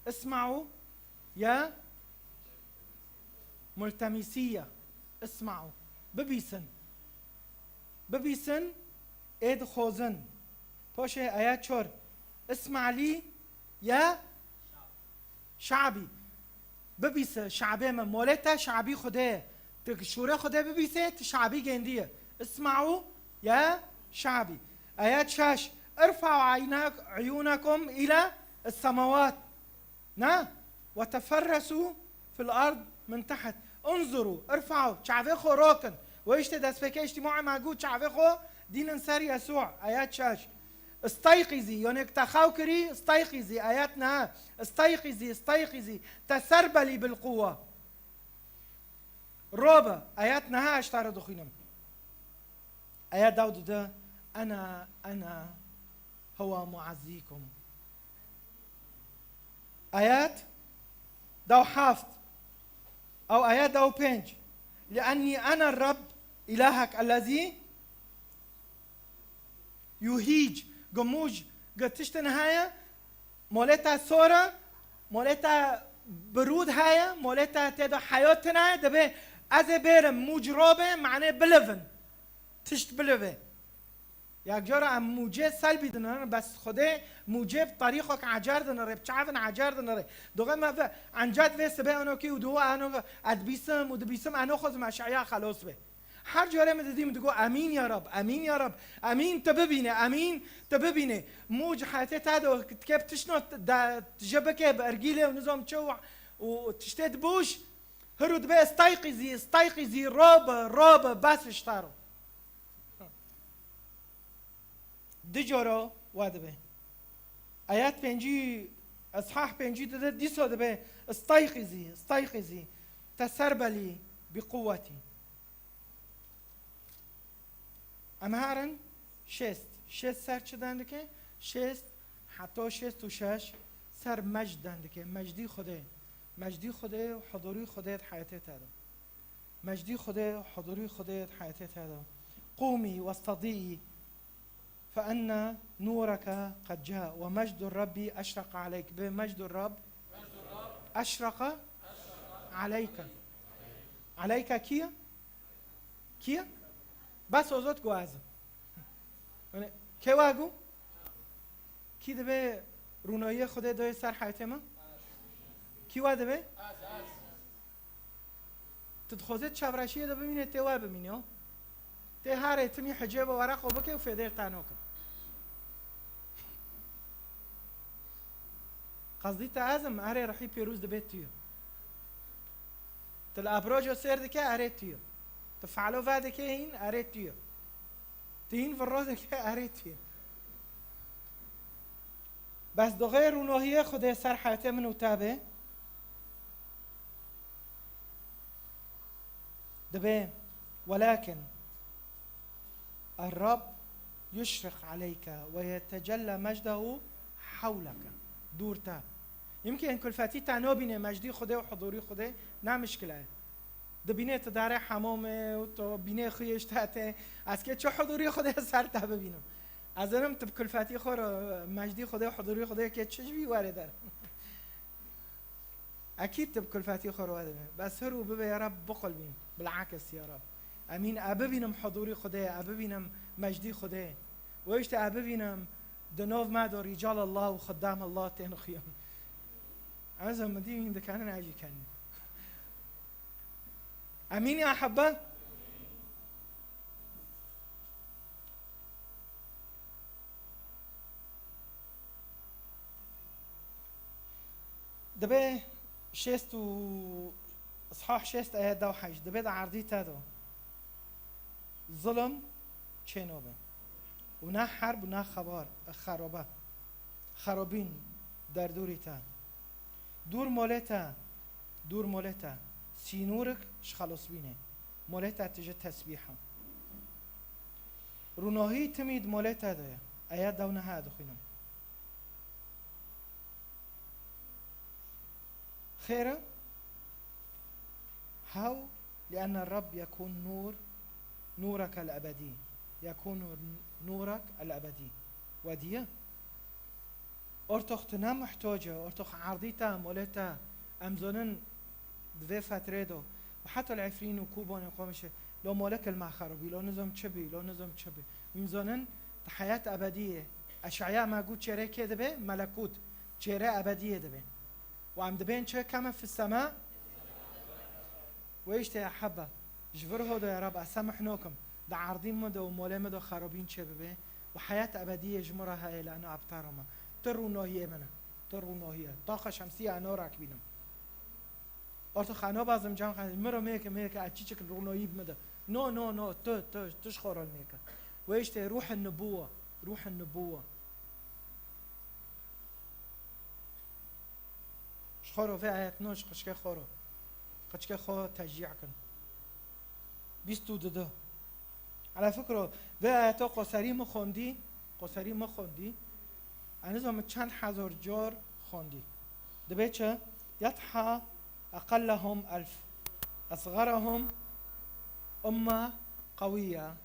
اسمعوا يا ملتمسية اسمعوا ببيسن ايد خوزن باشه آيات شور اسمع لي يا شعبي ببيس شعبي من مولتا شعبي خده تشوره خده ببيسه شعبي جندية اسمعوا يا شعبي آيات شاش ارفعوا عيونكم إلى السماوات وتفرسوا في الأرض من تحت انظروا ارفعوا شعبي خوروكن وإيش تدسفك اجتماعي معجود شعبي خو دين انسار يسوع آيات شاش استيقظي يونك تخاوكري استيقظي آياتنا استيقظي تسربلي بالقوة روبا آياتنا اشتار دخينم آيات داود ده أنا هو معزيكم آيات داو حافظ أو آيات داو بينج لأني أنا الرب إلهك الذي يهيج جموج قتشت نهاية مولتا سورة مولتا برود هاية مولتا تدا حياتنا دبي أذا بيرم مجربة معناه بلفن تشت بلفه یک جارا موجه سلبی دناره بس خوده موجه طریقك عجر دناره بچعفن عجر دناره دوغه ما عنجد و سبه انو کی ودو انو ادبیسم و دبیسم انو خود مشعیا خلاص به هر جاره مددیم تگو امین یا رب امین یا رب امین تببینه موج حياتي تادو كيف تشنو تجبكه بارجيله ونظام تشوع وتشتد بوش هرود به استيقظي راب بس اشتارو دجورو وادبه آيات بنجي اصحاح بنجي دي صدبه استيقظي تسربلي بقوتي امهارن شست سر چه دندکه شست حتی شست و شش سر مجد دندکه مجدی خوده و حضوری خودت حیاتت هذا مجدی خوده و حضوری خودت حیاتت هذا قومي واستضيئي فأن نورك قد جاء ومجد الرب أشرق عليك بمجد الرب أشرق عليك كيا کیه؟ بس ازاد گو ازم که واگو؟ کی دبه رونایی خدا دای سر حیات ما؟ کی وا دبه؟ تدخوزت چبرشیه دبه ببینه تی وا ببینی ها؟ تی هر ایتنی حجاب و ورق و بکه و فیدر تنو کن قصدي تعزم أري رح يبيروز دبيت تيو تل أبراج وسير دكا أري تيو تفعلوا فادي كهين أري تيو تين في الروز دكا أري تيو بس دو غير ونوهية خده سر حياته من وتابه دبي ولكن الرب يشرق عليك ويتجلى مجده حولك دورتا يمكن كل فاتي تعنوبينه مجدي خده وحضوري خده نه مشكله دبینه تداره حمامه و تو بینه خویش تحته از که چه حضوری خدا سر تا ببینم از انم تب کل فاتی خور مجدی خدا و حضوری خدا که چه جوی وارد اكيد تب كل فاتي خور وارد بس هرو ببا يا رب بقل بين بالعكس يا رب امين اببينم حضوري خدا اببينم مجدي خدا ويشت اببينم دنوف ما دو رجال الله وخدام الله تنخيم عزم مدين ده كان عاجي كان امين يا احبه دبي شيستو اصحاح شيست ايات دو حاج دبي دا عرضي تادو ظلم چنوبه ونا حرب ونا خرابه خرابين در دوری تا دور مولتا سینورك شخلص بینه مولتا تجه تسبیحه روناهی تمید مولتا ده آیات دونه ها دخینم خيره هاو لأن الرب يكون نورك الأبدي يكون نورك الأبدي وديه ارتخت محتاجه ارتخ عرضيتا مولتا امزونن دوی فتره دو و حتی العفرین و کوبان قامشه لو مالک المخربی لو نظام چبی میزانن حیات ابدیه اشعیا ما گفت چهره که دبه ملکوت چهره ابدیه دبه و ام دبین چه کم في السماء و ایشت یا حبه جبره دو یا رب اسامحناكم ده عرضین مده و ماله مده خرابین چه ببه و حیات ابدیه جمره های لانه ابترمه ترو ناهیه منه ترو ناهیه طاقه شمسیه انا راک بینم ارتو خانا بازم جان خان مرا ميك اتشيك الرونايب مده نو تشخر الميكا ويش روح النبوه شخرو في آيات نوش قشكي خو تشجيع كن بيستو ده على فكره في آيات قصري ما خوندي انا زعما چند هزار جار خوندي دبي چه يطحى أقلهم 1000 أصغرهم أمة قوية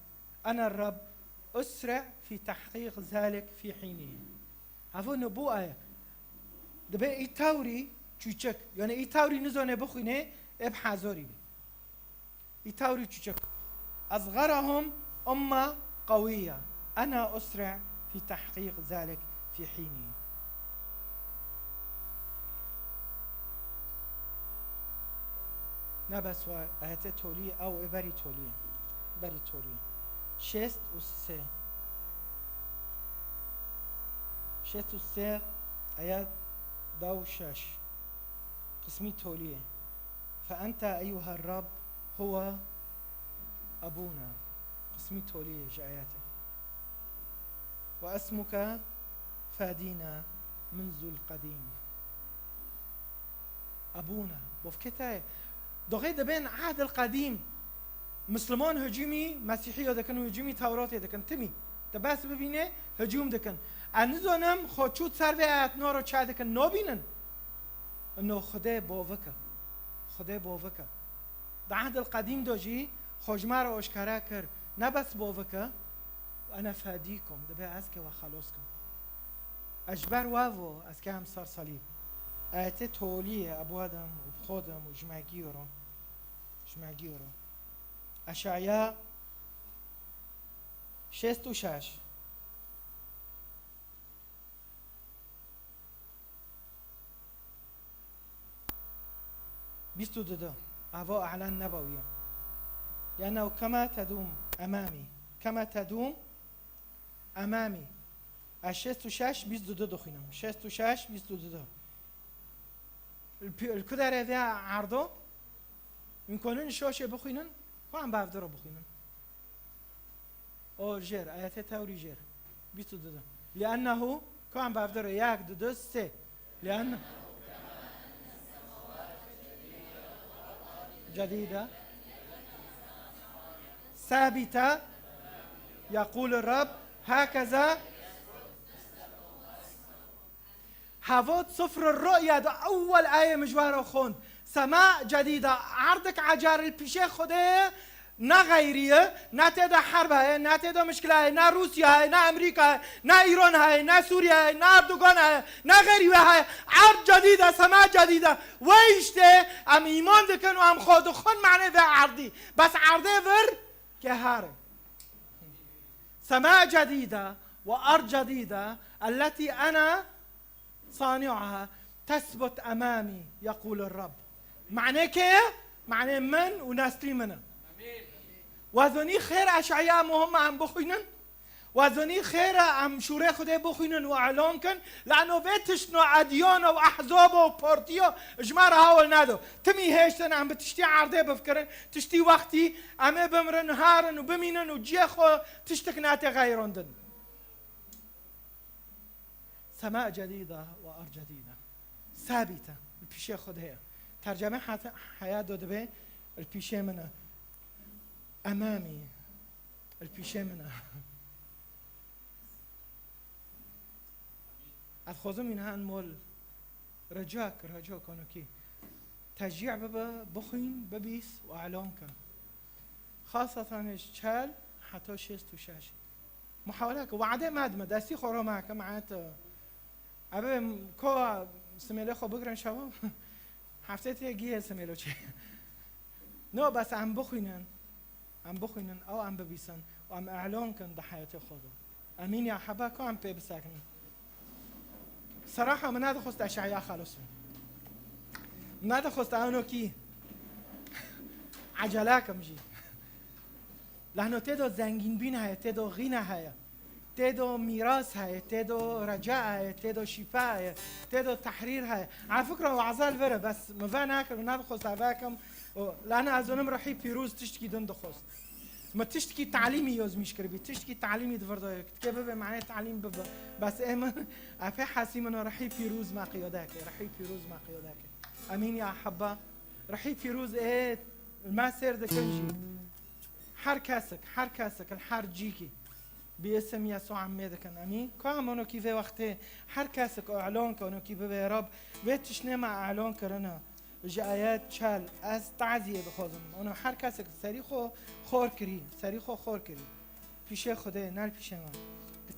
أنا الرب أسرع في تحقيق ذلك في حينه هذا نبوءة دبي إيتاوري تشوشك يعني إيتاوري نزونه بخينه إبحازوري إيتاوري تشوشك أصغرهم أمة قوية أنا أسرع في تحقيق ذلك في حينه نه بس و آیت تولی او بری تولی شست و سه آیت دو شش قسمی تولیه فأنت أيها الرب هو أبونا قسمی تولیه جایته واسمك فادينا منذ القديم أبونا بفكتاه دقیق دبین عهد القدیم مسلمان هجومی مسیحی دکن و هجومی تورات دکن تمی تباس ببینه هجوم دکن انزانم خودشود سر و آیاتنا رو چه دکن نبینن انه خدا باوکه در عهد القدیم داجی خوشمر و اشکره کر نه بس باوکه انا فادیکم دبی از که و خلاص کم اجبر واو از که هم سر صلیب آیت تولیه ابو آدم و خودم و جمعگی رو اشعیا 66 22 أبا أعلان نبوية لأنه كما تدوم أمامي كما تدوم أمامي 66 22 دخينم 66 22 الكدر ذا عرضه يمكنون شوشة بخينن وعم بافدر بخينن أو جير آيات توري جير 22 لأنه كم بافدر ياك دو سه لأن جديدة ثابتة يقول الرب هكذا هافوت صفر الرؤيا ده أول آية مجوارة خون سماء جديدة عرضك عجار البيشي خده نا غيرية نا تدا حرب هاي نا تدا مشكلة هاي نا روسيا هاي نا أمريكا هاي نا إيران هاي نا سوريا هاي نا أردوغان هاي نا غيرية هاي عرض جديدة سماء جديدة ويشته أم إيمان دكن وأم خود خون معنى ذا عرضي بس عرضي فر كهاري سماء جديدة وأرض جديدة التي أنا صانعها تثبت أمامي يقول الرب معناه كيه؟ معناه من وناسلي منه وذني خير أشعياء مهم عم بخينن وذني خير عم شوري خده بخينن وعلون كن لأنه بيتش نوع أديان وأحزاب وبارتيا إجمار هاول نادو تمي هيشتن عم بتشتي عرضي بفكرن تشتي وقتي عم بمرن هارن وبمينن وجيخو تشتكناتي غيرندن سماء جديدة وأرض جديدة ثابتة البيشي خدها ترجمة حياة دودبي البيشي منه أمامي البيشي منه أتخذوا منها مول رجاك أنوكي تشجيع بابا بخين ببيس وأعلان كان خاصة الشال حتى شيست وشاشة محاولات وبعدين مادمة دستي خورا معك معات أبي كوا سميله خو بگرن شباب هفته تيجي سميله چه نو بس عم بخوینن أو عم ببیسن و عم اعلان کن ده حياة خودم امين يا حبا كو عم بي بساكن صراحة من هذا خست اشعياء خالص من هذا خست انو كي عجلاكم جي لانه تدو زنگین بین هاي تدو غنى هاي تدو ميراث هاي تدو رجاء هاي تدو شفاء هاي تدو تحرير هاي على فكرة وعزال فرة بس مفاناك من هذا خست عباكم لأن أزونم رحي بيروز تشتكي دند خست ما تشتكي تعليمي يوز مش كربي تشتكي تعليمي دفردايك كيف ببى معناه تعليم ببى بس إما أفي حاسي منه رحي بيروز ما قيادك رحي بيروز ما قيادك أمين يا حبا رحي بيروز إيه ما سير دكنجي حركاسك الحر جيكي باسم يسوع عميدكن امين كامونو كيف وقته حركاسك اعلان كونو كيف به رب بيتش نما اعلان كرنا جايات شال از تعزیه بخوزم اونو حرکاسك سريخو خور كري پیش خدا نال پیش من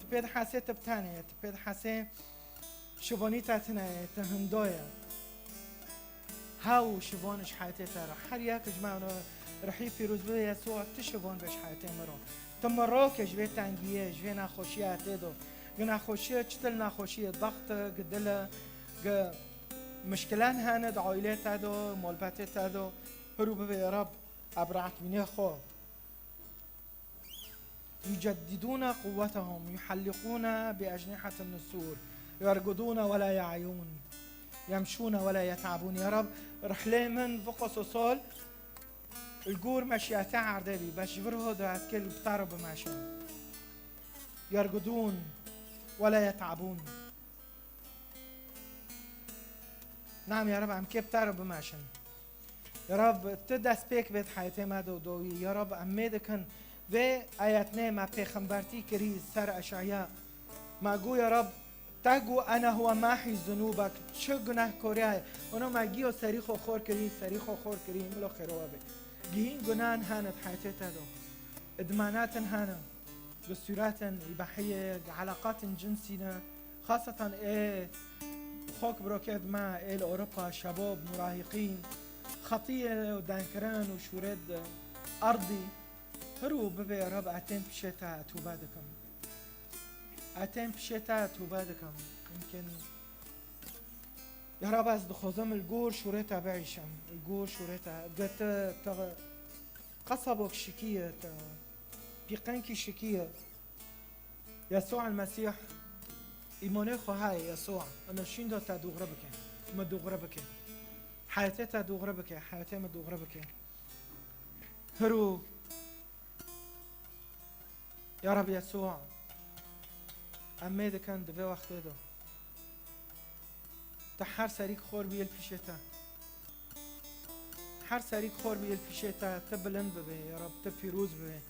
تبيد حاسه تبتانه تبيد حاسه شووني تاتنا تهندويا هاو شوونش حياتي ترى هر ياك جماعه رحي فيروز به يسوع تشوون بش حياتي مرو تمروك جوي تانگيه جوي ناخوشيه تدو ناخوشيه چتل ناخوشيه ضغط قدله مشكلان هاند عائلات تادو مولبات تادو هروب به رب ابرعت مني خو يجددون قوتهم يحلقون بأجنحة النسور يرقدون ولا يعيون يمشون ولا يتعبون يا رب رحلة من فقص وصول الجور مشياتها عردبي باش يفرهو دو عسكر بتعرب بماشان يرقدون ولا يتعبون نعم يا رب عم كيف بتعرب بماشان يا رب تدس بيك بيت حياتي ما دوي يا رب عميدكن و آياتنا ما پیغمبرتی کری سر اشعیا ما گو یا رب تگو انا هو ماحی ذنوبک چه گناه کوریه اونا ما گیو سریخو خور کری ملو خیروا بی گیین گناه هانت حیاتی تدو ادمانات هانا بصورات اباحيه علاقات جنسيه خاصه خوك بروكيد مع اوروبا شباب مراهقين خطيه ودانكران وشورد ارضي هرو ببه يا رب اتم بشتا توبه دکم اتم بشتا توبه دکم يمكن يا رب از دخوزم الجور شوريتا بعيشم الجور شوريتا قت قصبك شكية بيقنكي شكية يسوع المسيح إيمانه خواهي يسوع أنا شين دا تدوغره بكن ما دوغره بكن حياتي تدوغره بكن حياتي ما دوغره بكن هرو يا رب يسوع أميد كان دفع وقت دو تحر سريك خور بيل بيشتا هر سريك خور بيل بيشتا تبلند ببه يا رب تبيروز ببه